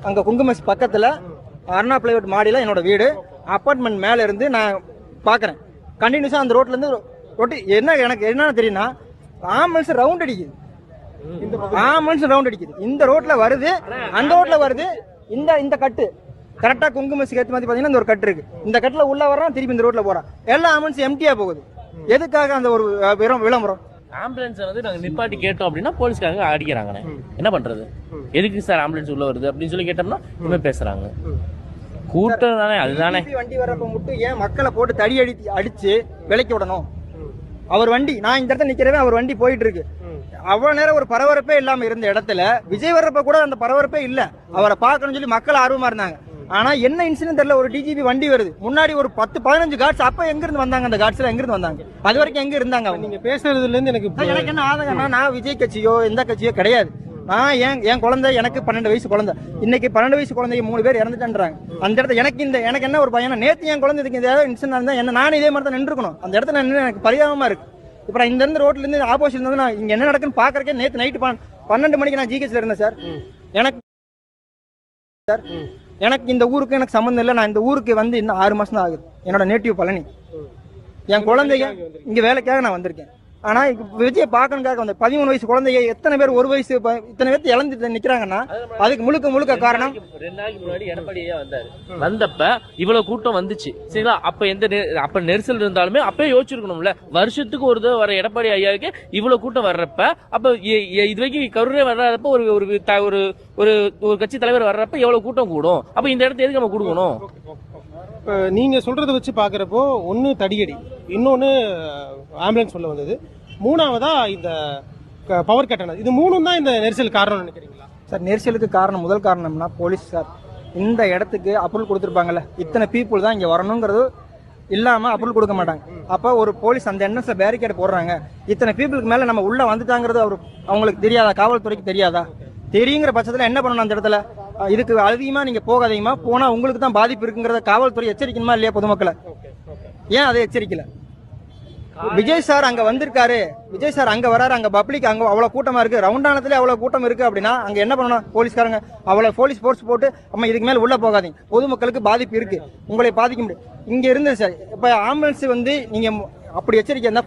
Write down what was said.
அங்கே குங்குமஸ் பக்கத்தில் அருணா பிளைவுட் மாடியில் என்னோட வீடு. அப்பார்ட்மெண்ட் மேலே இருந்து நான் பார்க்குறேன். கண்டினியூஸாக அந்த ரோட்லேருந்து ரொட்டி எனக்கு என்னன்னு தெரியும்னா ஆம்புலன்ஸ் ரவுண்ட் அடிக்குது. ஆம்புலன்ஸ் ரவுண்ட் அடிக்குது. இந்த ரோட்டில் வருது, அந்த ரோட்டில் வருது. இந்த கட்டு கரெக்டாக குங்குமஸுக்கு ஏற்ற மாதிரி பார்த்தீங்கன்னா இந்த ஒரு கட்டு இருக்குது. இந்த கட்டில் உள்ள வர்றான், திருப்பி இந்த ரோட்டில் போகிறான். எல்லா ஆம்புலன்ஸ் எம்டியாக போகுது. எதுக்காக அந்த ஒரு விளம்பரம்? ஆம்புலன்ஸை வந்து நாங்கள் நிப்பாட்டி கேட்டோம் அப்படின்னா போலீஸ்காரங்க அடிக்கிறாங்கண்ணே. என்ன பண்றது? எதுக்கு சார் ஆம்புலன்ஸ் உள்ள வருது அப்படின்னு சொல்லி கேட்டோம்னா இனிமே பேசுறாங்க. கூட்டம் தானே, அதுதானே. வண்டி வர்றப்ப மட்டும் ஏன் மக்களை போட்டு தடி அடிச்சு விலைக்கு விடணும்? அவர் வண்டி, நான் இந்த இடத்துல நிக்கிறவே அவர் வண்டி போயிட்டு இருக்கு. அவ்வளவு நேரம் ஒரு பரபரப்பே இல்லாம இருந்த இடத்துல விஜய் வர்றப்ப கூட அந்த பரபரப்பே இல்ல. அவரை பார்க்கணும்னு சொல்லி மக்கள் ஆர்வமா இருந்தாங்க. ஆனா என்ன இன்சிடென்ட் தெரியல, ஒரு டிஜிபி வண்டி வருது, முன்னாடி ஒரு 10-15 கார்ட்ஸ். அப்ப எங்க இருந்து வந்தாங்க? அந்த கார்ட்ஸ்ல எங்க இருந்து வந்தாங்க? அது வரைக்கும் எங்க இருந்தாங்க? நீங்க பேசுறதுல இருந்து எனக்கு என்ன ஆதங்கம்னா, நான் விஜய் கட்சியோ எந்த கட்சியோ கிடையாது. நான் என் குழந்தை, எனக்கு 12 வயசு குழந்தை. இன்னைக்கு 12 வயசு குழந்தைங்க 3 பேர் இறந்துட்டான்றாங்க. அந்த இடத்துல எனக்கு என்ன ஒரு பையனா, நேத்து என் குழந்தைக்கு ஏதாவது இன்சிடென்ட் இருந்தா என்ன நானும் இதே மாதிரி தான் நின்றுக்கணும். அந்த இடத்துல எனக்கு பரிதாபமா இருக்கு. இப்ப நான் இந்த இருந்து ரோட்ல இருந்து ஆப்போசிட்ல இருந்து நான் இங்க என்ன நடக்குன்னு பாக்குறக்கே நேத்து நைட்டு 12 மணிக்கு நான் ஜிஹெச்ல இருந்தேன் சார். எனக்கு இந்த ஊருக்கு எனக்கு சம்பந்தம் இல்லை. நான் இந்த ஊருக்கு வந்து இன்னும் 6 மாசம் தான் ஆகுது. என்னோட நேட்டிவ் பழனி. என் குழந்தைங்க இங்க வேலைக்காக நான் வந்திருக்கேன். ஆனா விஜயை பார்க்கணுக்காக வந்து 13 வயசு குழந்தைய எத்தனை பேர் ஒரு வயசு இத்தனை பேர் இழந்துட்டு நிக்கிறாங்கன்னா அதுக்கு முழுக்க காரணம் 2 நாளைக்கு முன்னாடி எடப்பாடியா வந்தாரு. வந்தப்ப இவ்வளவு கூட்டம் வந்துச்சு சரிங்களா? அப்ப நெரிசல் இருந்தாலுமே அப்பயே யோசிச்சிருக்கணும்ல. வருஷத்துக்கு ஒரு தடவை வர எடப்பாடி ஐயாவுக்கு இவ்வளவு கூட்டம் வர்றப்ப, அப்ப இது வரைக்கும் கருணை வர்றப்ப ஒரு ஒரு கட்சி தலைவர் வர்றப்ப எவ்வளவு கூட்டம் கூடும்? அப்ப இந்த இடத்த எதுக்கு நம்ம கொடுக்கணும்? நீங்க சொல்றத வச்சு பாக்குறப்போ ஒன்னு தடியடி, இன்னொன்னு ஆம்புலன்ஸ் உள்ள வந்தது, மூணாவதா இந்த பவர் கட்டணம். இது மூணும் தான் இந்த நெரிசல் காரணம் நினைக்கிறீங்களா சார்? நெரிசலுக்கு காரணம், முதல் காரணம்னா போலீஸ் சார். இந்த இடத்துக்கு அப்ரூவல் கொடுத்துருப்பாங்கல்ல, இத்தனை பீப்புள் தான் இங்க வரணுங்கிறது இல்லாம அப்ரூவல் கொடுக்க மாட்டாங்க. அப்ப ஒரு போலீஸ் அந்த என்எஸ்ல பேரிகேட் போடுறாங்க. இத்தனை பீப்புளுக்கு மேல நம்ம உள்ள வந்துட்டாங்கிறது அவங்களுக்கு தெரியாதா? காவல்துறைக்கு தெரியாதா? தெரியுங்கிற பட்சத்துல என்ன பண்ணணும்? அந்த இடத்துல இதுக்கு அதிகமா நீங்க போகாதீங்கமா, போனா உங்களுக்கு தான் பாதிப்பு இருக்குங்கிறத காவல்துறை எச்சரிக்கணுமா இல்லையா பொதுமக்களை? ஏன் அதை எச்சரிக்கல? விஜய் சார் அங்க வந்திருக்காரு, விஜய் சார் அங்க வராரு, அங்க பப்ளிக் அங்க அவ்வளவு கூட்டமா இருக்கு, ரவுண்டானத்துல அவ்வளவு கூட்டம் இருக்கு அப்படின்னா அங்க என்ன பண்ணணும்? போலீஸ்காரங்க அவ்வளவு போலீஸ் போர்ஸ் போட்டு அம்மா இதுக்கு மேல உள்ள போகாதீங்க, பொதுமக்களுக்கு பாதிப்பு இருக்கு, உங்களை பாதிக்க முடியும். இங்க இருந்து சார் இப்ப ஆம்புலன்ஸ் வந்து நீங்க அப்படி எச்சரிக்கை இருந்தா